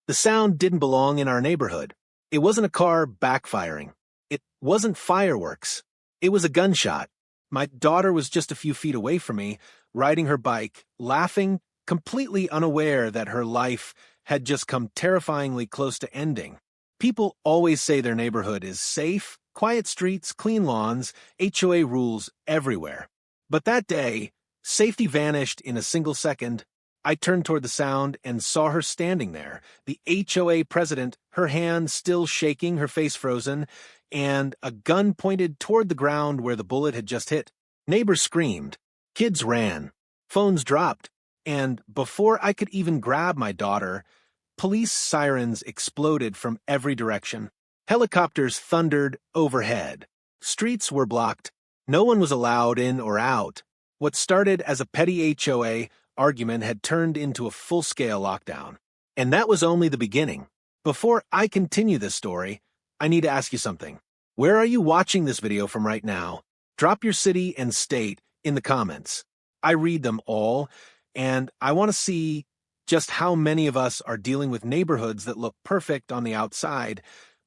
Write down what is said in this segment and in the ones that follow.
The sound didn't belong in our neighborhood. It wasn't a car backfiring. It wasn't fireworks. It was a gunshot. My daughter was just a few feet away from me, riding her bike, laughing, completely unaware that her life had just come terrifyingly close to ending. People always say their neighborhood is safe, quiet streets, clean lawns, HOA rules everywhere. But that day, safety vanished in a single second. I turned toward the sound and saw her standing there, the HOA president, her hand still shaking, her face frozen, and a gun pointed toward the ground where the bullet had just hit. Neighbors screamed. Kids ran. Phones dropped. And before I could even grab my daughter, police sirens exploded from every direction. Helicopters thundered overhead. Streets were blocked. No one was allowed in or out. What started as a petty HOA argument had turned into a full-scale lockdown. And that was only the beginning. Before I continue this story, I need to ask you something. Where are you watching this video from right now? Drop your city and state in the comments. I read them all, and I want to see just how many of us are dealing with neighborhoods that look perfect on the outside,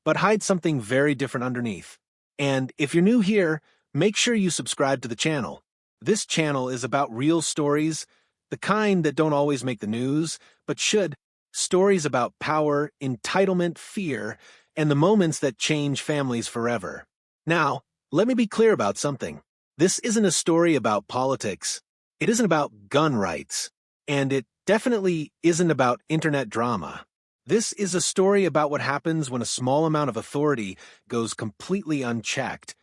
but hide something very different underneath. And if you're new here, make sure you subscribe to the channel. This channel is about real stories, the kind that don't always make the news, but should. Stories about power, entitlement, fear, and the moments that change families forever. Now, let me be clear about something. This isn't a story about politics. It isn't about gun rights. And it definitely isn't about internet drama. This is a story about what happens when a small amount of authority goes completely unchecked,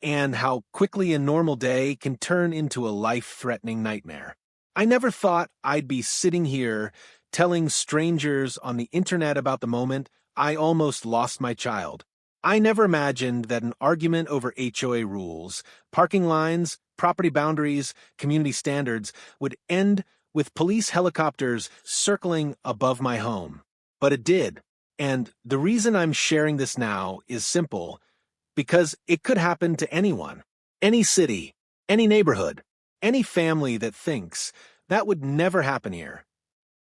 and how quickly a normal day can turn into a life-threatening nightmare. I never thought I'd be sitting here telling strangers on the internet about the moment I almost lost my child. I never imagined that an argument over HOA rules, parking lines, property boundaries, community standards would end with police helicopters circling above my home. But it did. And the reason I'm sharing this now is simple, because it could happen to anyone, any city, any neighborhood, any family that thinks that would never happen here.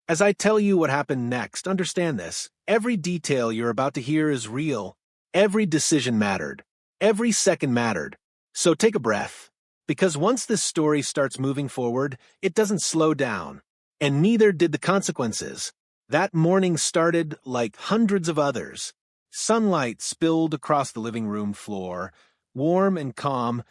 As I tell you what happened next, understand this. Every detail you're about to hear is real. Every decision mattered. Every second mattered. So take a breath. Because once this story starts moving forward, it doesn't slow down. And neither did the consequences. That morning started like hundreds of others. Sunlight spilled across the living room floor, warm and calm,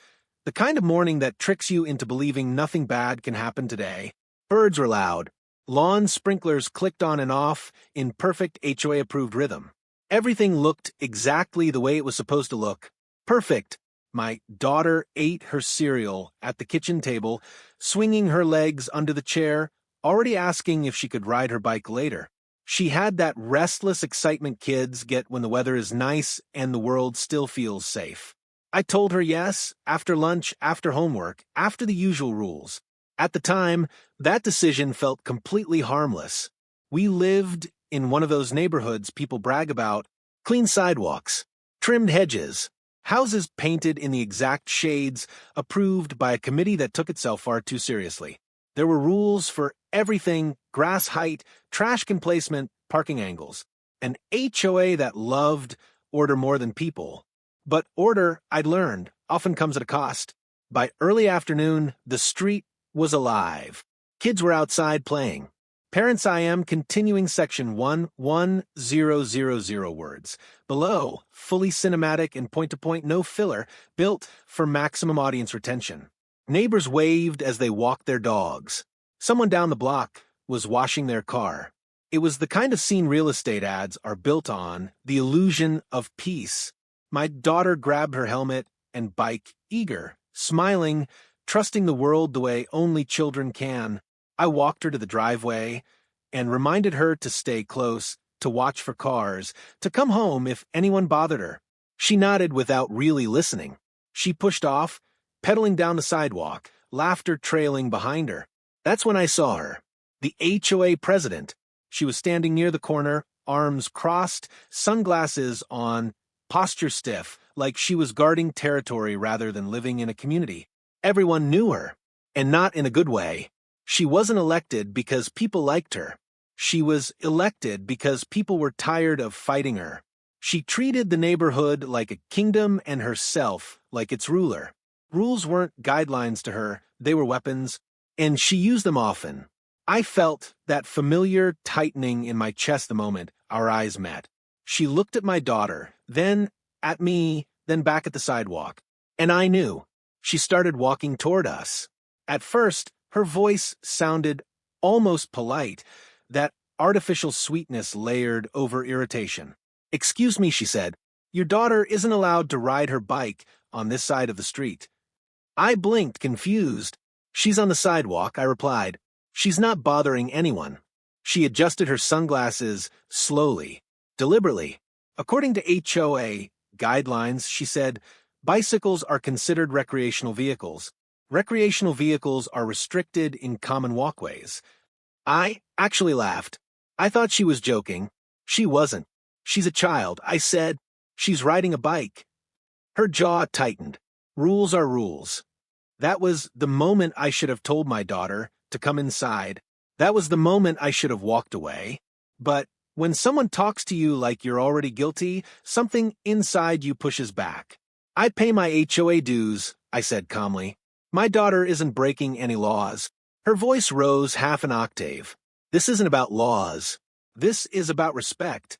the kind of morning that tricks you into believing nothing bad can happen today. Birds were loud. Lawn sprinklers clicked on and off in perfect HOA-approved rhythm. Everything looked exactly the way it was supposed to look. Perfect. My daughter ate her cereal at the kitchen table, swinging her legs under the chair, already asking if she could ride her bike later. She had that restless excitement kids get when the weather is nice and the world still feels safe. I told her yes, after lunch, after homework, after the usual rules. At the time, that decision felt completely harmless. We lived in one of those neighborhoods people brag about: clean sidewalks, trimmed hedges, houses painted in the exact shades approved by a committee that took itself far too seriously. There were rules for everything: grass height, trash can placement, parking angles. An HOA that loved order more than people. But order, I'd learned, often comes at a cost. By early afternoon, the street was alive. Kids were outside playing. Parents IM continuing section 11000 words. Below, fully cinematic and point-to-point, no filler, built for maximum audience retention. Neighbors waved as they walked their dogs. Someone down the block was washing their car. It was the kind of scene real estate ads are built on, the illusion of peace. My daughter grabbed her helmet and bike, eager, smiling, trusting the world the way only children can. I walked her to the driveway and reminded her to stay close, to watch for cars, to come home if anyone bothered her. She nodded without really listening. She pushed off, pedaling down the sidewalk, laughter trailing behind her. That's when I saw her, the HOA president. She was standing near the corner, arms crossed, sunglasses on, posture stiff, like she was guarding territory rather than living in a community. Everyone knew her, and not in a good way. She wasn't elected because people liked her. She was elected because people were tired of fighting her. She treated the neighborhood like a kingdom and herself like its ruler. Rules weren't guidelines to her, they were weapons, and she used them often. I felt that familiar tightening in my chest the moment our eyes met. She looked at my daughter, then at me, then back at the sidewalk. And I knew. She started walking toward us. At first, her voice sounded almost polite, that artificial sweetness layered over irritation. "Excuse me," she said. "Your daughter isn't allowed to ride her bike on this side of the street." I blinked, confused. "She's on the sidewalk," I replied. "She's not bothering anyone." She adjusted her sunglasses slowly, deliberately. "According to HOA guidelines," she said, "bicycles are considered recreational vehicles. Recreational vehicles are restricted in common walkways." I actually laughed. I thought she was joking. She wasn't. "She's a child," I said. "She's riding a bike." Her jaw tightened. Rules are rules. That was the moment I should have told my daughter to come inside. That was the moment I should have walked away. But when someone talks to you like you're already guilty, something inside you pushes back. "I pay my HOA dues," I said calmly. "My daughter isn't breaking any laws." Her voice rose half an octave. "This isn't about laws. This is about respect."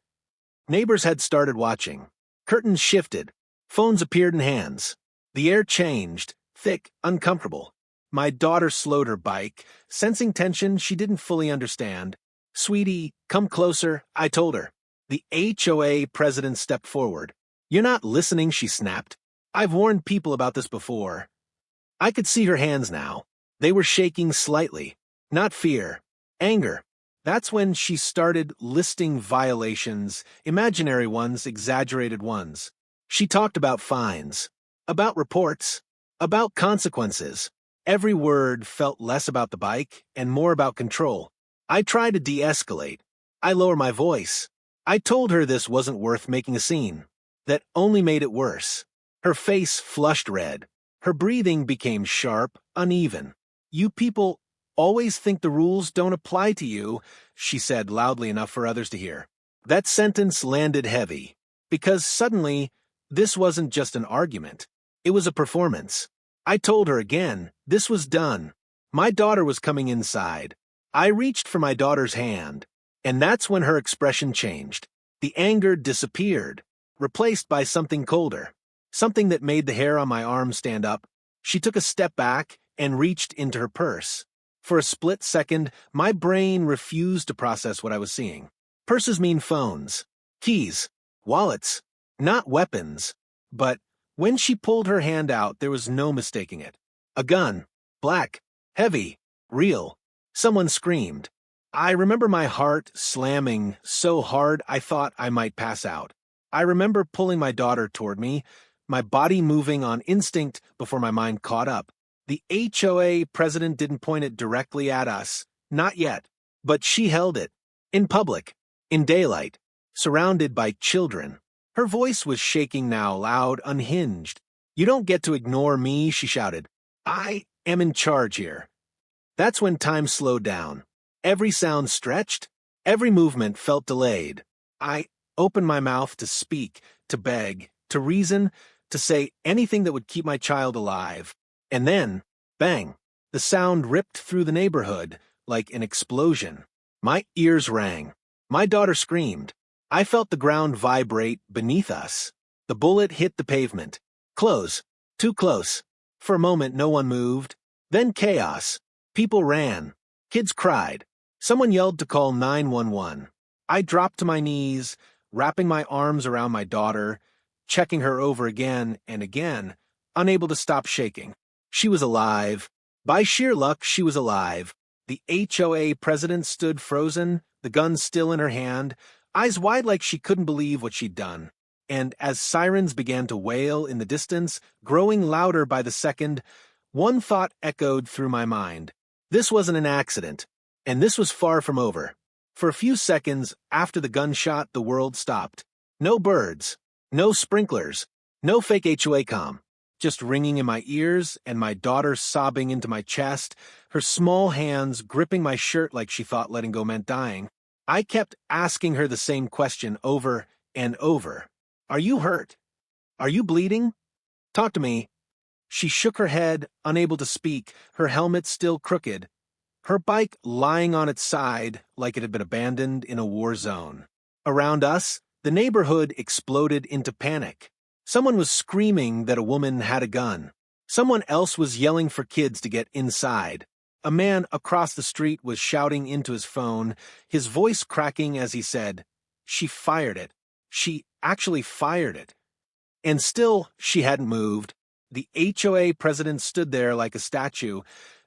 Neighbors had started watching. Curtains shifted. Phones appeared in hands. The air changed, thick, uncomfortable. My daughter slowed her bike, sensing tension she didn't fully understand. "Sweetie, come closer," I told her. The HOA president stepped forward. "You're not listening," she snapped. "I've warned people about this before." I could see her hands now. They were shaking slightly. Not fear, anger. That's when she started listing violations, imaginary ones, exaggerated ones. She talked about fines, about reports, about consequences. Every word felt less about the bike and more about control. I tried to de-escalate. I lowered my voice. I told her this wasn't worth making a scene. That only made it worse. Her face flushed red. Her breathing became sharp, uneven. "You people always think the rules don't apply to you," she said loudly enough for others to hear. That sentence landed heavy, because suddenly, this wasn't just an argument. It was a performance. I told her again, this was done. My daughter was coming inside. I reached for my daughter's hand, and that's when her expression changed. The anger disappeared, replaced by something colder, something that made the hair on my arm stand up. She took a step back and reached into her purse. For a split second, my brain refused to process what I was seeing. Purses mean phones, keys, wallets, not weapons. But when she pulled her hand out, there was no mistaking it. A gun. Black. Heavy. Real. Someone screamed. I remember my heart slamming so hard I thought I might pass out. I remember pulling my daughter toward me, my body moving on instinct before my mind caught up. The HOA president didn't point it directly at us. Not yet. But she held it. In public. In daylight. Surrounded by children. Her voice was shaking now, loud, unhinged. "You don't get to ignore me," she shouted. "I am in charge here." That's when time slowed down. Every sound stretched. Every movement felt delayed. I opened my mouth to speak, to beg, to reason, to say anything that would keep my child alive. And then, bang, the sound ripped through the neighborhood like an explosion. My ears rang. My daughter screamed. I felt the ground vibrate beneath us. The bullet hit the pavement. Close. Too close. For a moment, no one moved. Then chaos. People ran. Kids cried. Someone yelled to call 911. I dropped to my knees, wrapping my arms around my daughter, checking her over again and again, unable to stop shaking. She was alive. By sheer luck, she was alive. The HOA president stood frozen, the gun still in her hand, eyes wide like she couldn't believe what she'd done. And as sirens began to wail in the distance, growing louder by the second, one thought echoed through my mind. This wasn't an accident, and this was far from over. For a few seconds after the gunshot, the world stopped. No birds, no sprinklers, no fake HOA comm. Just ringing in my ears and my daughter sobbing into my chest, her small hands gripping my shirt like she thought letting go meant dying. I kept asking her the same question over and over. Are you hurt? Are you bleeding? Talk to me. She shook her head, unable to speak, her helmet still crooked, her bike lying on its side like it had been abandoned in a war zone. Around us, the neighborhood exploded into panic. Someone was screaming that a woman had a gun. Someone else was yelling for kids to get inside. A man across the street was shouting into his phone, his voice cracking as he said, "She fired it. She actually fired it." And still, she hadn't moved. The HOA president stood there like a statue,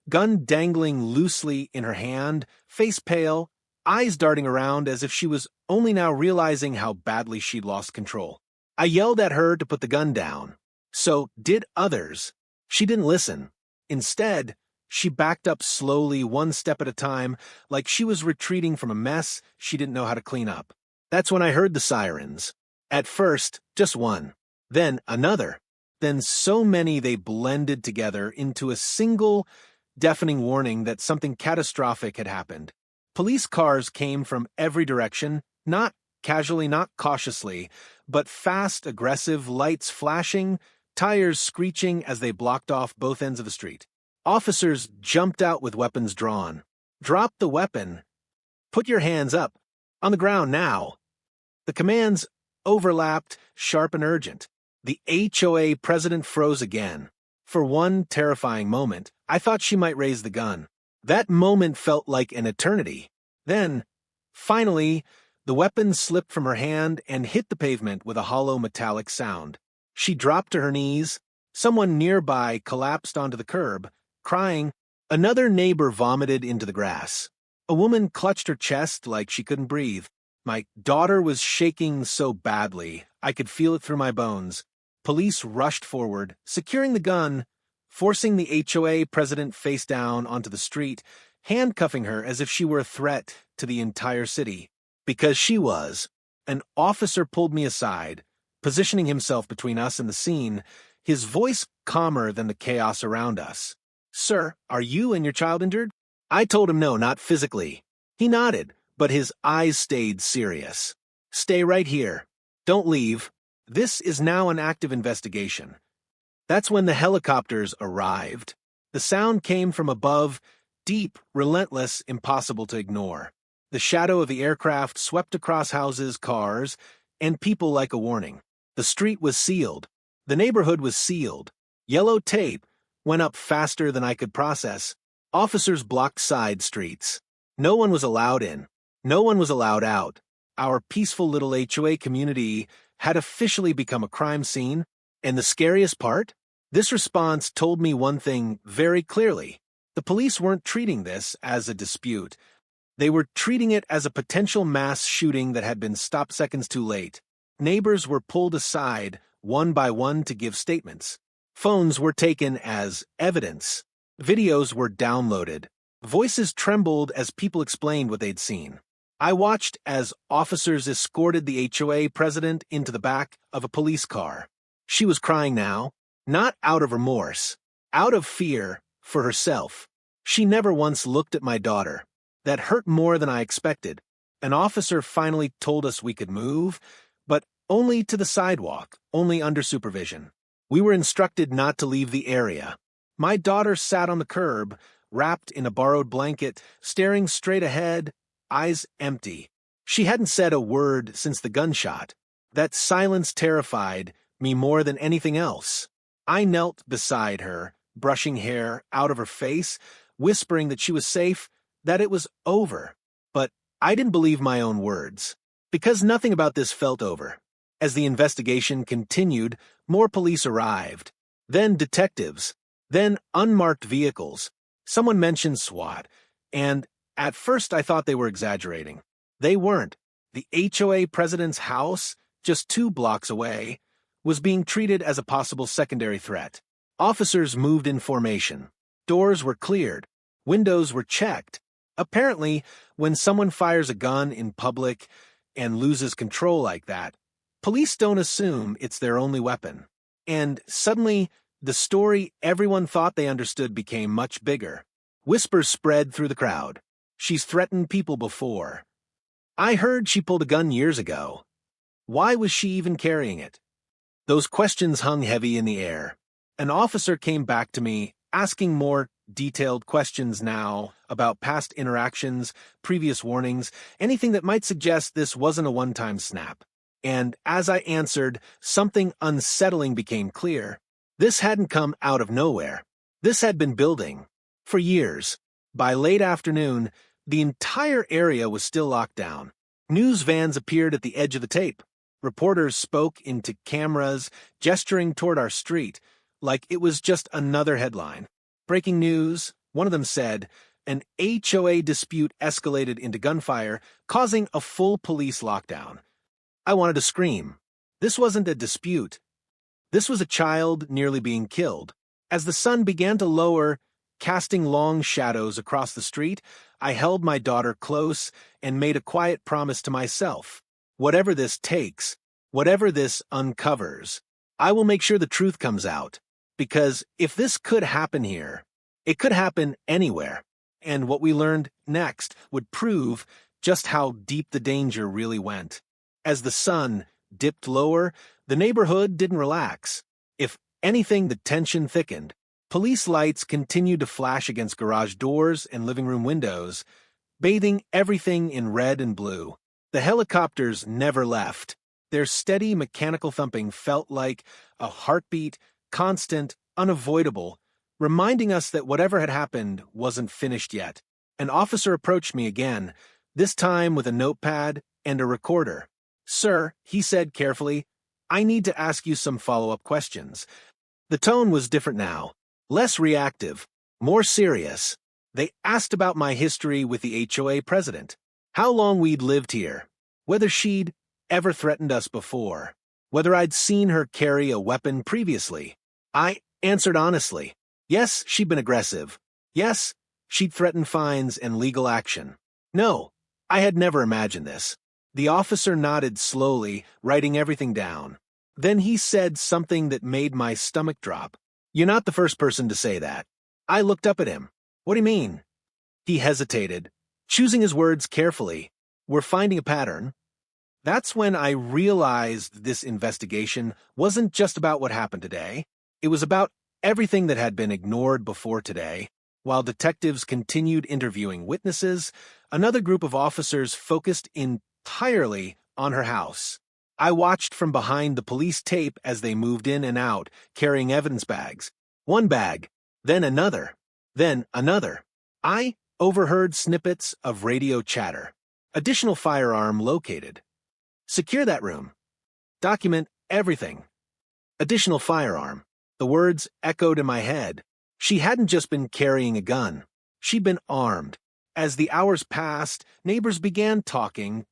gun dangling loosely in her hand, face pale, eyes darting around as if she was only now realizing how badly she'd lost control. I yelled at her to put the gun down. So did others. She didn't listen. Instead, she backed up slowly, one step at a time, like she was retreating from a mess she didn't know how to clean up. That's when I heard the sirens. At first, just one. Then another. Then so many they blended together into a single, deafening warning that something catastrophic had happened. Police cars came from every direction, not casually, not cautiously, but fast, aggressive, lights flashing, tires screeching as they blocked off both ends of the street. Officers jumped out with weapons drawn. Drop the weapon. Put your hands up. On the ground now. The commands overlapped, sharp and urgent. The HOA president froze again. For one terrifying moment, I thought she might raise the gun. That moment felt like an eternity. Then, finally, the weapon slipped from her hand and hit the pavement with a hollow metallic sound. She dropped to her knees. Someone nearby collapsed onto the curb, crying. Another neighbor vomited into the grass. A woman clutched her chest like she couldn't breathe. My daughter was shaking so badly, I could feel it through my bones. Police rushed forward, securing the gun, forcing the HOA president face down onto the street, handcuffing her as if she were a threat to the entire city. Because she was. An officer pulled me aside, positioning himself between us and the scene, his voice calmer than the chaos around us. "Sir, are you and your child injured?" I told him no, not physically. He nodded, but his eyes stayed serious. "Stay right here. Don't leave. This is now an active investigation." That's when the helicopters arrived. The sound came from above, deep, relentless, impossible to ignore. The shadow of the aircraft swept across houses, cars, and people like a warning. The street was sealed. The neighborhood was sealed. Yellow tape went up faster than I could process. Officers blocked side streets. No one was allowed in. No one was allowed out. Our peaceful little HOA community had officially become a crime scene. And the scariest part? This response told me one thing very clearly. The police weren't treating this as a dispute. They were treating it as a potential mass shooting that had been stopped seconds too late. Neighbors were pulled aside, one by one, to give statements. Phones were taken as evidence. Videos were downloaded. Voices trembled as people explained what they'd seen. I watched as officers escorted the HOA president into the back of a police car. She was crying now, not out of remorse, out of fear for herself. She never once looked at my daughter. That hurt more than I expected. An officer finally told us we could move, but only to the sidewalk, only under supervision. We were instructed not to leave the area. My daughter sat on the curb, wrapped in a borrowed blanket, staring straight ahead, eyes empty. She hadn't said a word since the gunshot. That silence terrified me more than anything else. I knelt beside her, brushing hair out of her face, whispering that she was safe, that it was over. But I didn't believe my own words. Because nothing about this felt over. As the investigation continued, more police arrived. Then detectives. Then unmarked vehicles. Someone mentioned SWAT. And at first I thought they were exaggerating. They weren't. The HOA president's house, just 2 blocks away, was being treated as a possible secondary threat. Officers moved in formation. Doors were cleared. Windows were checked. Apparently, when someone fires a gun in public and loses control like that, police don't assume it's their only weapon. And suddenly, the story everyone thought they understood became much bigger. Whispers spread through the crowd. She's threatened people before. I heard she pulled a gun years ago. Why was she even carrying it? Those questions hung heavy in the air. An officer came back to me, asking more detailed questions now about past interactions, previous warnings, anything that might suggest this wasn't a one-time snap. And as I answered, something unsettling became clear. This hadn't come out of nowhere. This had been building. For years. By late afternoon, the entire area was still locked down. News vans appeared at the edge of the tape. Reporters spoke into cameras, gesturing toward our street, like it was just another headline. Breaking news, one of them said, an HOA dispute escalated into gunfire, causing a full police lockdown. I wanted to scream. This wasn't a dispute. This was a child nearly being killed. As the sun began to lower, casting long shadows across the street, I held my daughter close and made a quiet promise to myself. Whatever this takes, whatever this uncovers, I will make sure the truth comes out. Because if this could happen here, it could happen anywhere. And what we learned next would prove just how deep the danger really went. As the sun dipped lower, the neighborhood didn't relax. If anything, the tension thickened. Police lights continued to flash against garage doors and living room windows, bathing everything in red and blue. The helicopters never left. Their steady mechanical thumping felt like a heartbeat, constant, unavoidable, reminding us that whatever had happened wasn't finished yet. An officer approached me again, this time with a notepad and a recorder. "Sir," he said carefully, "I need to ask you some follow-up questions." The tone was different now, less reactive, more serious. They asked about my history with the HOA president, how long we'd lived here, whether she'd ever threatened us before, whether I'd seen her carry a weapon previously. I answered honestly. Yes, she'd been aggressive. Yes, she'd threatened fines and legal action. No, I had never imagined this. The officer nodded slowly, writing everything down. Then he said something that made my stomach drop. "You're not the first person to say that." I looked up at him. "What do you mean?" He hesitated, choosing his words carefully. "We're finding a pattern." That's when I realized this investigation wasn't just about what happened today. It was about everything that had been ignored before today. While detectives continued interviewing witnesses, another group of officers focused entirely on her house. I watched from behind the police tape as they moved in and out, carrying evidence bags. One bag, then another, then another. I overheard snippets of radio chatter. Additional firearm located. Secure that room. Document everything. Additional firearm. The words echoed in my head. She hadn't just been carrying a gun. She'd been armed. As the hours passed, neighbors began talking,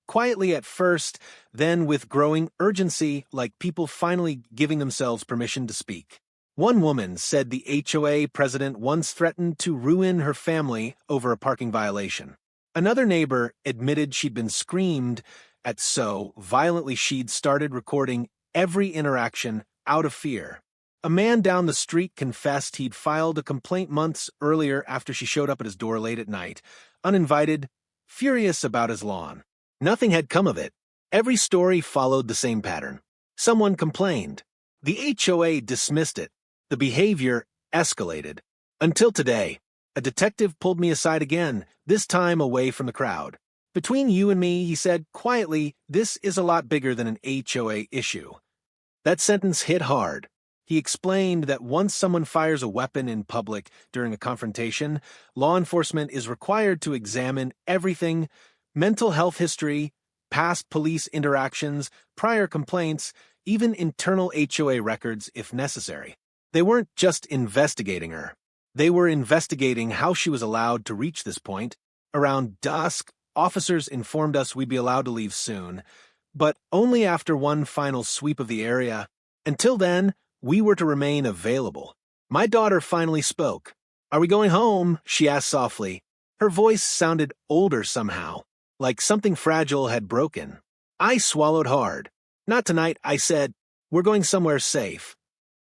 quietly at first, then with growing urgency, like people finally giving themselves permission to speak. One woman said the HOA president once threatened to ruin her family over a parking violation. Another neighbor admitted she'd been screamed at so violently she'd started recording every interaction out of fear. A man down the street confessed he'd filed a complaint months earlier after she showed up at his door late at night, uninvited, furious about his lawn. Nothing had come of it. Every story followed the same pattern. Someone complained. The HOA dismissed it. The behavior escalated. Until today, a detective pulled me aside again, this time away from the crowd. "Between you and me," he said quietly, "this is a lot bigger than an HOA issue." That sentence hit hard. He explained that once someone fires a weapon in public during a confrontation, law enforcement is required to examine everything: mental health history, past police interactions, prior complaints, even internal HOA records if necessary. They weren't just investigating her. They were investigating how she was allowed to reach this point. Around dusk, officers informed us we'd be allowed to leave soon, but only after one final sweep of the area. Until then, we were to remain available. My daughter finally spoke. "Are we going home?" she asked softly. Her voice sounded older somehow, like something fragile had broken. I swallowed hard. "Not tonight," I said. "We're going somewhere safe."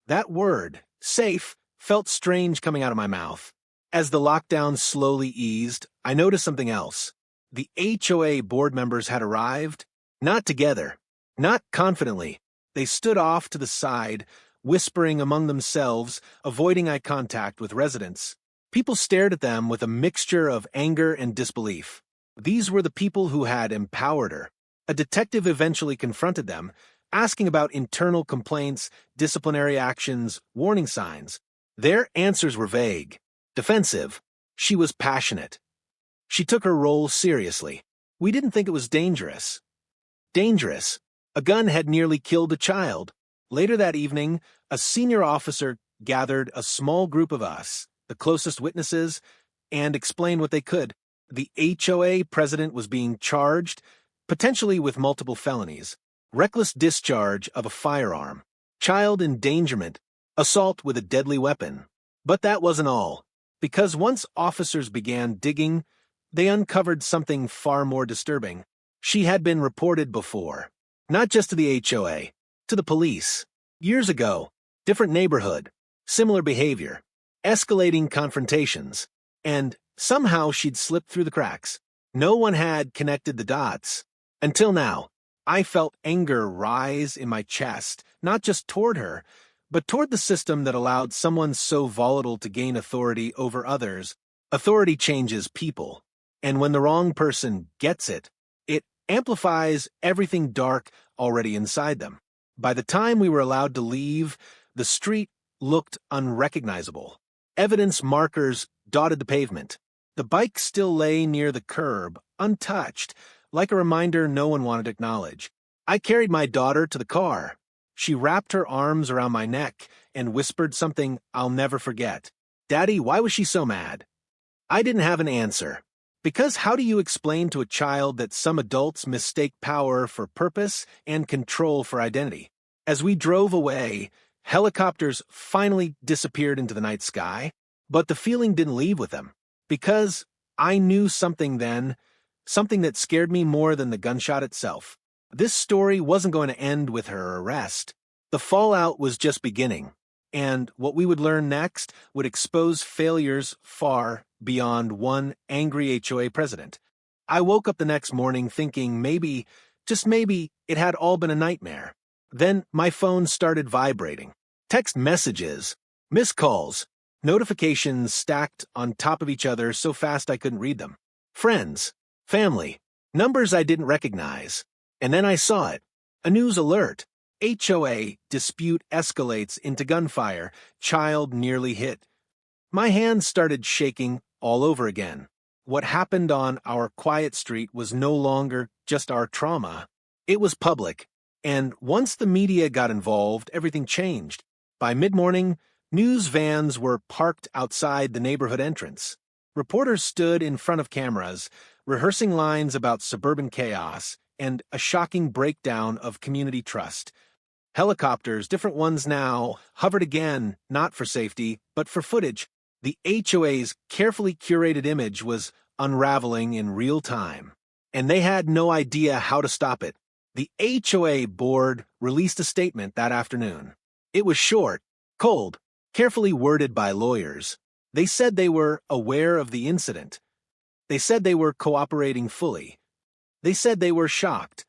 That word, safe, felt strange coming out of my mouth. As the lockdown slowly eased, I noticed something else. The HOA board members had arrived, not together, not confidently. They stood off to the side, whispering among themselves, avoiding eye contact with residents. People stared at them with a mixture of anger and disbelief. These were the people who had empowered her. A detective eventually confronted them, asking about internal complaints, disciplinary actions, warning signs. Their answers were vague, defensive. She was passionate. She took her role seriously. We didn't think it was dangerous. Dangerous. A gun had nearly killed a child. Later that evening, a senior officer gathered a small group of us, the closest witnesses, and explained what they could. The HOA president was being charged, potentially with multiple felonies, reckless discharge of a firearm, child endangerment, assault with a deadly weapon. But that wasn't all, because once officers began digging, they uncovered something far more disturbing. She had been reported before, not just to the HOA, to the police. Years ago, different neighborhood, similar behavior, escalating confrontations, and somehow she'd slipped through the cracks. No one had connected the dots. Until now, I felt anger rise in my chest, not just toward her, but toward the system that allowed someone so volatile to gain authority over others. Authority changes people, and when the wrong person gets it, it amplifies everything dark already inside them. By the time we were allowed to leave, the street looked unrecognizable. Evidence markers dotted the pavement. The bike still lay near the curb, untouched, like a reminder no one wanted to acknowledge. I carried my daughter to the car. She wrapped her arms around my neck and whispered something I'll never forget. "Daddy, why was she so mad?" I didn't have an answer. Because how do you explain to a child that some adults mistake power for purpose and control for identity? As we drove away, helicopters finally disappeared into the night sky, but the feeling didn't leave with them. Because I knew something then, something that scared me more than the gunshot itself. This story wasn't going to end with her arrest. The fallout was just beginning, and what we would learn next would expose failures far beyond one angry HOA president. I woke up the next morning thinking maybe, just maybe, it had all been a nightmare. Then my phone started vibrating. Text messages, missed calls, notifications stacked on top of each other so fast I couldn't read them. Friends, family, numbers I didn't recognize. And then I saw it. A news alert. HOA dispute escalates into gunfire. Child nearly hit. My hands started shaking all over again. What happened on our quiet street was no longer just our trauma. It was public. And once the media got involved, everything changed. By mid-morning, news vans were parked outside the neighborhood entrance. Reporters stood in front of cameras, rehearsing lines about suburban chaos and a shocking breakdown of community trust. Helicopters, different ones now, hovered again, not for safety, but for footage. The HOA's carefully curated image was unraveling in real time, and they had no idea how to stop it. The HOA board released a statement that afternoon. It was short, cold, carefully worded by lawyers. They said they were aware of the incident. They said they were cooperating fully. They said they were shocked.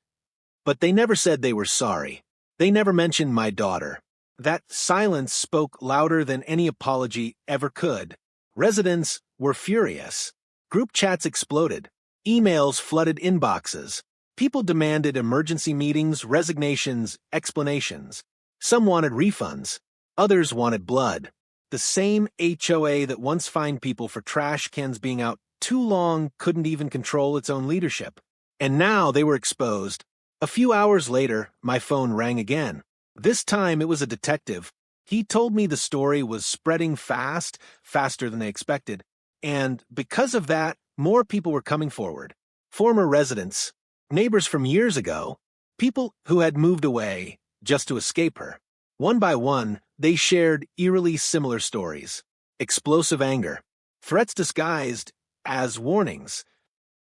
But they never said they were sorry. They never mentioned my daughter. That silence spoke louder than any apology ever could. Residents were furious. Group chats exploded. Emails flooded inboxes. People demanded emergency meetings, resignations, explanations. Some wanted refunds. Others wanted blood. The same HOA that once fined people for trash cans being out too long couldn't even control its own leadership. And now they were exposed. A few hours later, my phone rang again. This time it was a detective. He told me the story was spreading fast, faster than they expected. And because of that, more people were coming forward. Former residents, neighbors from years ago, people who had moved away just to escape her. One by one, they shared eerily similar stories. Explosive anger, threats disguised as warnings,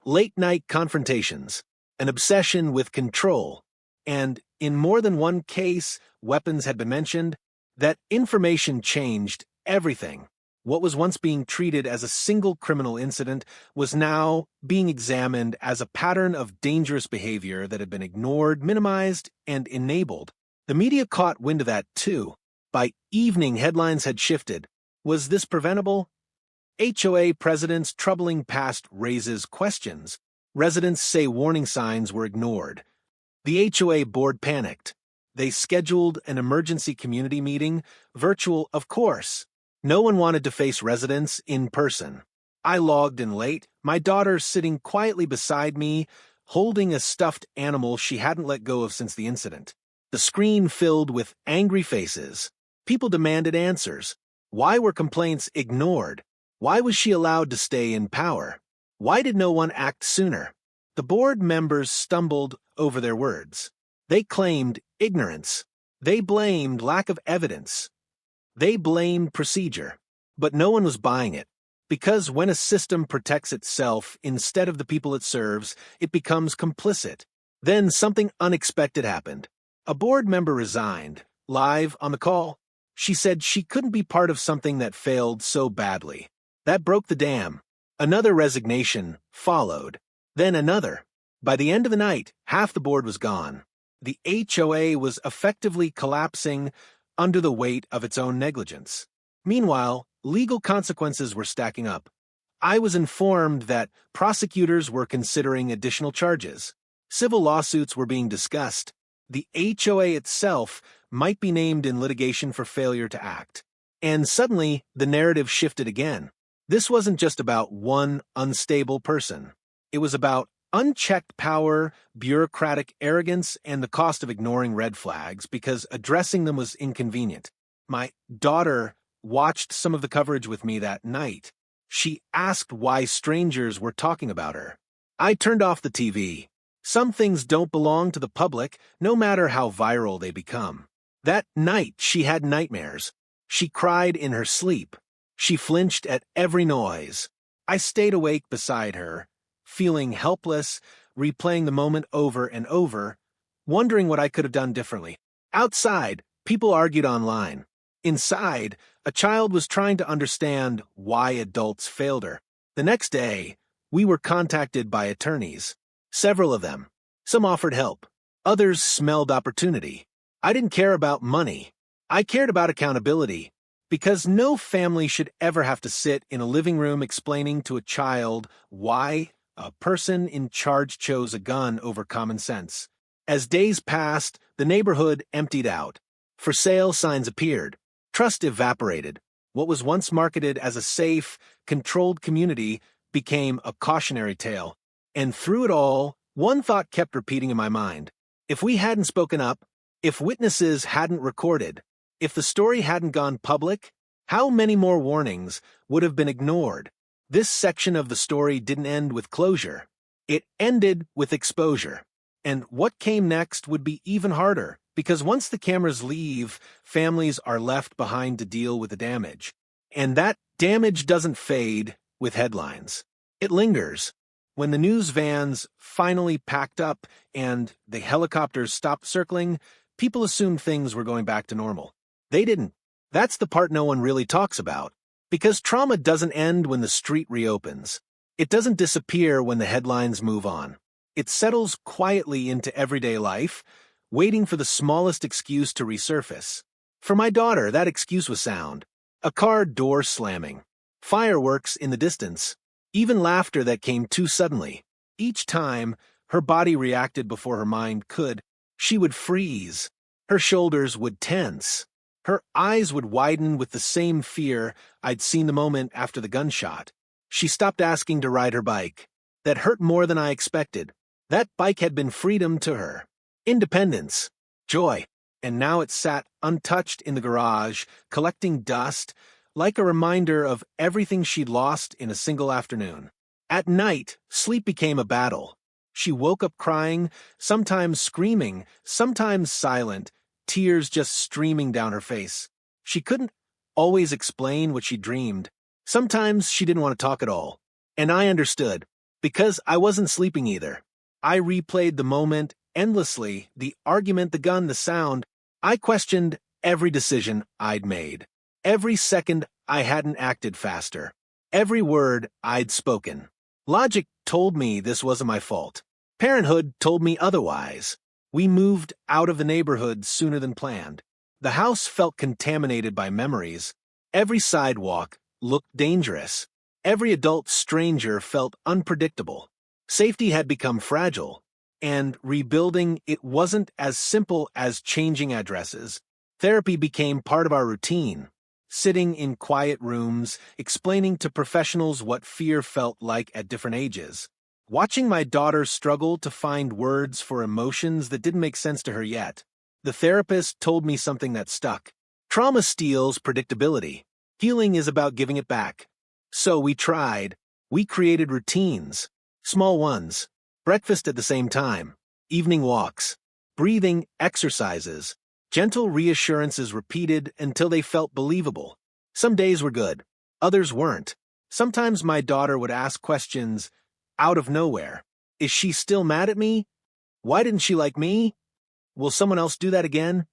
late-night confrontations, an obsession with control, and in more than one case, weapons had been mentioned. That information changed everything. What was once being treated as a single criminal incident was now being examined as a pattern of dangerous behavior that had been ignored, minimized, and enabled. The media caught wind of that too. By evening, headlines had shifted. Was this preventable? HOA president's troubling past raises questions. Residents say warning signs were ignored. The HOA board panicked. They scheduled an emergency community meeting, virtual, of course. No one wanted to face residents in person. I logged in late, my daughter sitting quietly beside me, holding a stuffed animal she hadn't let go of since the incident. The screen filled with angry faces. People demanded answers. Why were complaints ignored? Why was she allowed to stay in power? Why did no one act sooner? The board members stumbled over their words. They claimed ignorance. They blamed lack of evidence. They blamed procedure. But no one was buying it. Because when a system protects itself instead of the people it serves, it becomes complicit. Then something unexpected happened. A board member resigned, live on the call. She said she couldn't be part of something that failed so badly. That broke the dam. Another resignation followed. Then another. By the end of the night, half the board was gone. The HOA was effectively collapsing under the weight of its own negligence. Meanwhile, legal consequences were stacking up. I was informed that prosecutors were considering additional charges. Civil lawsuits were being discussed. The HOA itself might be named in litigation for failure to act. And suddenly, the narrative shifted again. This wasn't just about one unstable person. It was about unchecked power, bureaucratic arrogance, and the cost of ignoring red flags because addressing them was inconvenient. My daughter watched some of the coverage with me that night. She asked why strangers were talking about her. I turned off the TV. Some things don't belong to the public, no matter how viral they become. That night, she had nightmares. She cried in her sleep. She flinched at every noise. I stayed awake beside her, feeling helpless, replaying the moment over and over, wondering what I could have done differently. Outside, people argued online. Inside, a child was trying to understand why adults failed her. The next day, we were contacted by attorneys. Several of them. Some offered help. Others smelled opportunity. I didn't care about money. I cared about accountability. Because no family should ever have to sit in a living room explaining to a child why a person in charge chose a gun over common sense. As days passed, the neighborhood emptied out. For sale signs appeared. Trust evaporated. What was once marketed as a safe, controlled community became a cautionary tale. And through it all, one thought kept repeating in my mind. If we hadn't spoken up, if witnesses hadn't recorded, if the story hadn't gone public, how many more warnings would have been ignored? This section of the story didn't end with closure. It ended with exposure. And what came next would be even harder, because once the cameras leave, families are left behind to deal with the damage. And that damage doesn't fade with headlines. It lingers. When the news vans finally packed up and the helicopters stopped circling, people assumed things were going back to normal. They didn't. That's the part no one really talks about. Because trauma doesn't end when the street reopens. It doesn't disappear when the headlines move on. It settles quietly into everyday life, waiting for the smallest excuse to resurface. For my daughter, that excuse was sound. A car door slamming. Fireworks in the distance. Even laughter that came too suddenly. Each time, her body reacted before her mind could. She would freeze. Her shoulders would tense. Her eyes would widen with the same fear I'd seen the moment after the gunshot. She stopped asking to ride her bike. That hurt more than I expected. That bike had been freedom to her. Independence. Joy. And now it sat untouched in the garage, collecting dust, like a reminder of everything she'd lost in a single afternoon. At night, sleep became a battle. She woke up crying, sometimes screaming, sometimes silent, tears just streaming down her face. She couldn't always explain what she dreamed. Sometimes she didn't want to talk at all. And I understood, because I wasn't sleeping either. I replayed the moment endlessly, the argument, the gun, the sound. I questioned every decision I'd made. Every second I hadn't acted faster. Every word I'd spoken. Logic told me this wasn't my fault. Parenthood told me otherwise. We moved out of the neighborhood sooner than planned. The house felt contaminated by memories. Every sidewalk looked dangerous. Every adult stranger felt unpredictable. Safety had become fragile, and rebuilding it wasn't as simple as changing addresses. Therapy became part of our routine. Sitting in quiet rooms, explaining to professionals what fear felt like at different ages. Watching my daughter struggle to find words for emotions that didn't make sense to her yet. The therapist told me something that stuck. Trauma steals predictability. Healing is about giving it back. So we tried. We created routines. Small ones. Breakfast at the same time. Evening walks. Breathing exercises. Gentle reassurances repeated until they felt believable. Some days were good. Others weren't. Sometimes my daughter would ask questions out of nowhere. Is she still mad at me? Why didn't she like me? Will someone else do that again?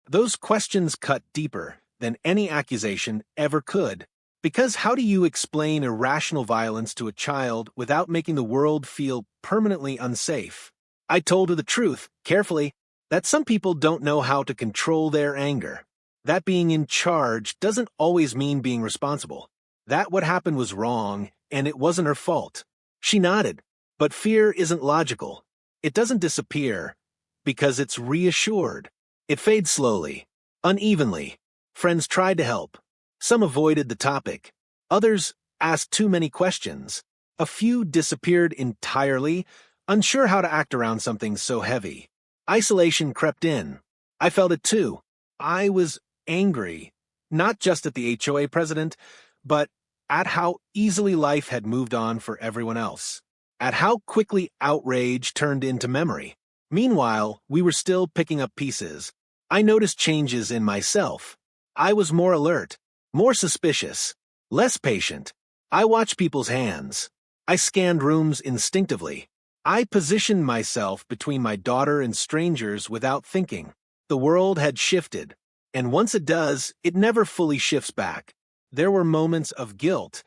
Those questions cut deeper than any accusation ever could. Because how do you explain irrational violence to a child without making the world feel permanently unsafe? I told her the truth, carefully, that some people don't know how to control their anger. That being in charge doesn't always mean being responsible. That what happened was wrong, and it wasn't her fault. She nodded. But fear isn't logical. It doesn't disappear, because it's reassured. It fades slowly, unevenly. Friends tried to help. Some avoided the topic. Others asked too many questions. A few disappeared entirely, unsure how to act around something so heavy. Isolation crept in. I felt it too. I was angry, not just at the HOA president, but at how easily life had moved on for everyone else. At how quickly outrage turned into memory. Meanwhile, we were still picking up pieces. I noticed changes in myself. I was more alert, more suspicious, less patient. I watched people's hands. I scanned rooms instinctively. I positioned myself between my daughter and strangers without thinking. The world had shifted, and once it does, it never fully shifts back. There were moments of guilt,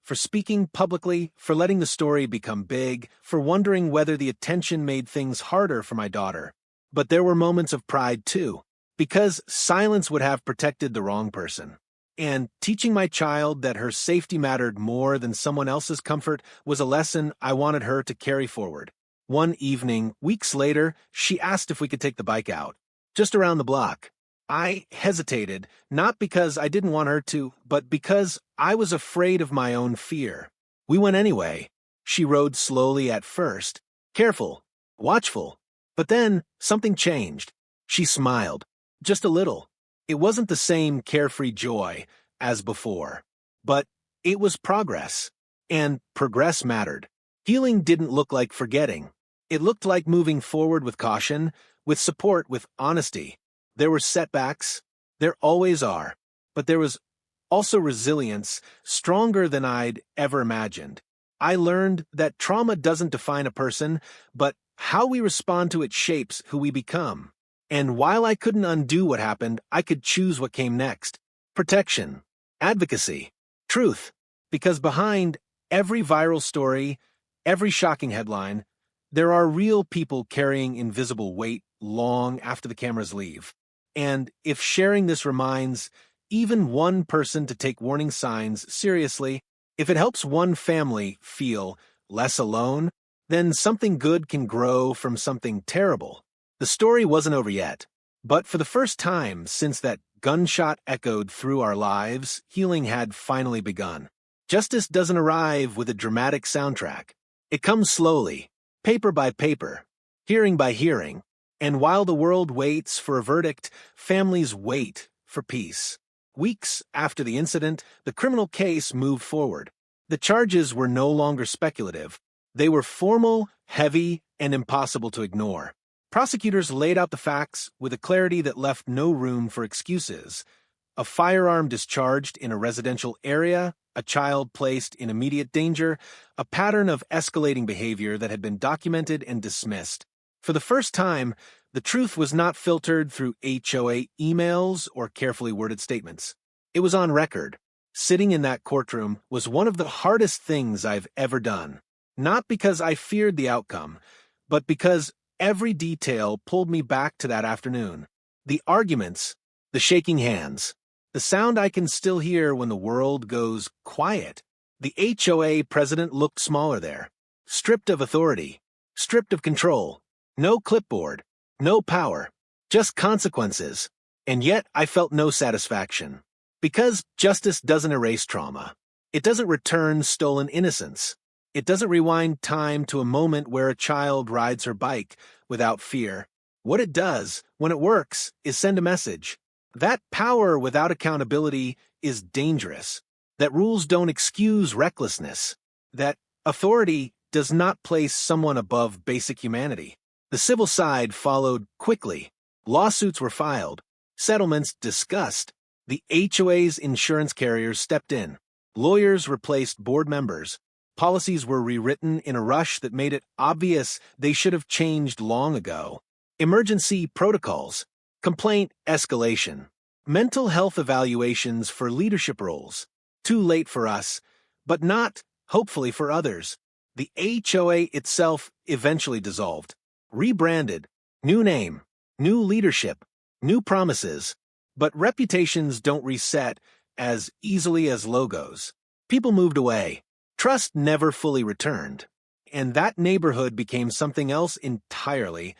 for speaking publicly, for letting the story become big, for wondering whether the attention made things harder for my daughter. But there were moments of pride too, because silence would have protected the wrong person. And teaching my child that her safety mattered more than someone else's comfort was a lesson I wanted her to carry forward. One evening, weeks later, she asked if we could take the bike out, just around the block. I hesitated, not because I didn't want her to, but because I was afraid of my own fear. We went anyway. She rode slowly at first, careful, watchful. But then, something changed. She smiled, just a little. It wasn't the same carefree joy as before, but it was progress, and progress mattered. Healing didn't look like forgetting. It looked like moving forward with caution, with support, with honesty. There were setbacks, there always are, but there was also resilience, stronger than I'd ever imagined. I learned that trauma doesn't define a person, but how we respond to it shapes who we become. And while I couldn't undo what happened, I could choose what came next. Protection, advocacy, truth. Because behind every viral story, every shocking headline, there are real people carrying invisible weight long after the cameras leave. And if sharing this reminds even one person to take warning signs seriously, if it helps one family feel less alone, then something good can grow from something terrible. The story wasn't over yet, but for the first time since that gunshot echoed through our lives, healing had finally begun. Justice doesn't arrive with a dramatic soundtrack. It comes slowly, paper by paper, hearing by hearing, and while the world waits for a verdict, families wait for peace. Weeks after the incident, the criminal case moved forward. The charges were no longer speculative. They were formal, heavy, and impossible to ignore. Prosecutors laid out the facts with a clarity that left no room for excuses. A firearm discharged in a residential area, a child placed in immediate danger, a pattern of escalating behavior that had been documented and dismissed. For the first time, the truth was not filtered through HOA emails or carefully worded statements. It was on record, Sitting in that courtroom was one of the hardest things I've ever done. Not because I feared the outcome, but because every detail pulled me back to that afternoon. The arguments, the shaking hands, the sound I can still hear when the world goes quiet. The HOA president looked smaller there, stripped of authority, stripped of control, no clipboard, no power, just consequences. And yet I felt no satisfaction. Because justice doesn't erase trauma. It doesn't return stolen innocence. It doesn't rewind time to a moment where a child rides her bike without fear. What it does, when it works, is send a message. That power without accountability is dangerous. That rules don't excuse recklessness. That authority does not place someone above basic humanity. The civil side followed quickly. Lawsuits were filed. Settlements discussed. The HOA's insurance carriers stepped in. Lawyers replaced board members. Policies were rewritten in a rush that made it obvious they should have changed long ago. Emergency protocols, complaint escalation, mental health evaluations for leadership roles. Too late for us, but not, hopefully, for others. The HOA itself eventually dissolved. Rebranded, new name, new leadership, new promises. But reputations don't reset as easily as logos. People moved away. Trust never fully returned. And that neighborhood became something else entirely,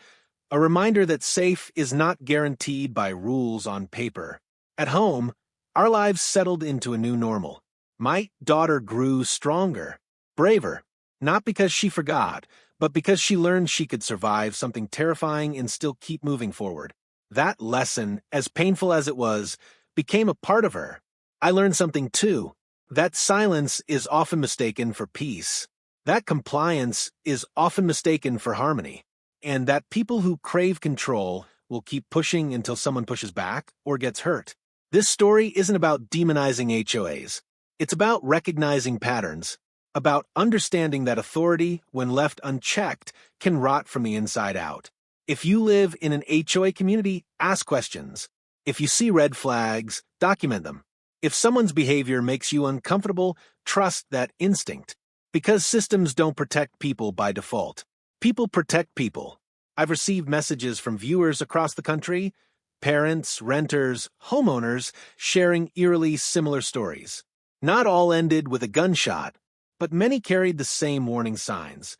a reminder that safe is not guaranteed by rules on paper. At home, our lives settled into a new normal. My daughter grew stronger, braver, not because she forgot, but because she learned she could survive something terrifying and still keep moving forward. That lesson, as painful as it was, became a part of her. I learned something too. That silence is often mistaken for peace. That compliance is often mistaken for harmony. And that people who crave control will keep pushing until someone pushes back or gets hurt. This story isn't about demonizing HOAs. It's about recognizing patterns, about understanding that authority, when left unchecked, can rot from the inside out. If you live in an HOA community, ask questions. If you see red flags, document them. If someone's behavior makes you uncomfortable, trust that instinct. Because systems don't protect people by default. People protect people. I've received messages from viewers across the country, parents, renters, homeowners, sharing eerily similar stories. Not all ended with a gunshot, but many carried the same warning signs.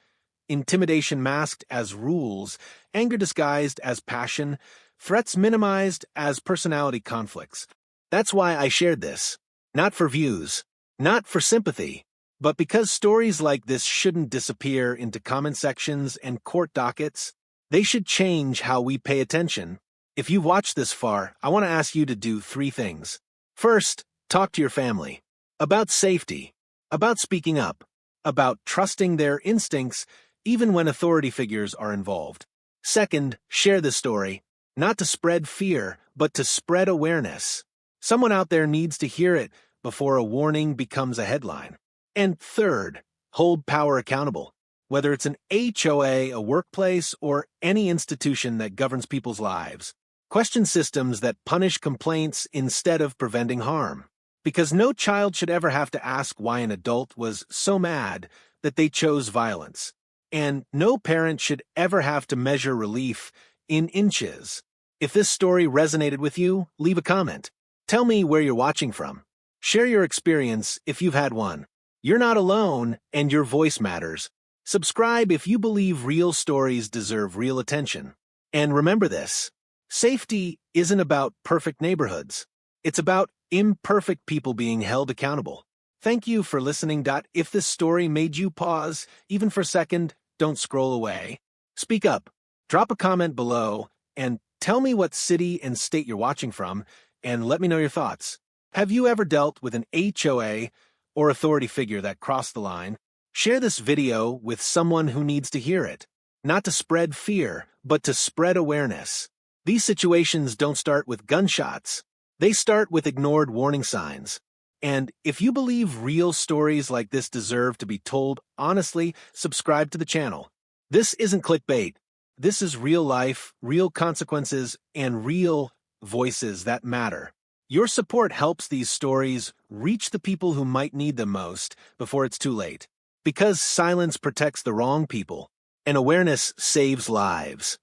Intimidation masked as rules, anger disguised as passion, threats minimized as personality conflicts. That's why I shared this. Not for views, not for sympathy, but because stories like this shouldn't disappear into comment sections and court dockets. They should change how we pay attention. If you've watched this far, I want to ask you to do 3 things. First, talk to your family. About safety. About speaking up. About trusting their instincts even when authority figures are involved. Second, share this story, not to spread fear, but to spread awareness. Someone out there needs to hear it before a warning becomes a headline. And third, hold power accountable. Whether it's an HOA, a workplace, or any institution that governs people's lives. Question systems that punish complaints instead of preventing harm. Because no child should ever have to ask why an adult was so mad that they chose violence. And no parent should ever have to measure relief in inches. If this story resonated with you, leave a comment. Tell me where you're watching from. Share your experience if you've had one. You're not alone, and your voice matters. Subscribe if you believe real stories deserve real attention. And remember this, safety isn't about perfect neighborhoods. It's about imperfect people being held accountable. Thank you for listening. If this story made you pause, even for a second, don't scroll away. Speak up, drop a comment below, and tell me what city and state you're watching from, and let me know your thoughts. Have you ever dealt with an HOA or authority figure that crossed the line? Share this video with someone who needs to hear it. Not to spread fear, but to spread awareness. These situations don't start with gunshots. They start with ignored warning signs. And if you believe real stories like this deserve to be told honestly, subscribe to the channel. This isn't clickbait. This is real life, real consequences, and real voices that matter. Your support helps these stories reach the people who might need them most before it's too late. Because silence protects the wrong people, and awareness saves lives.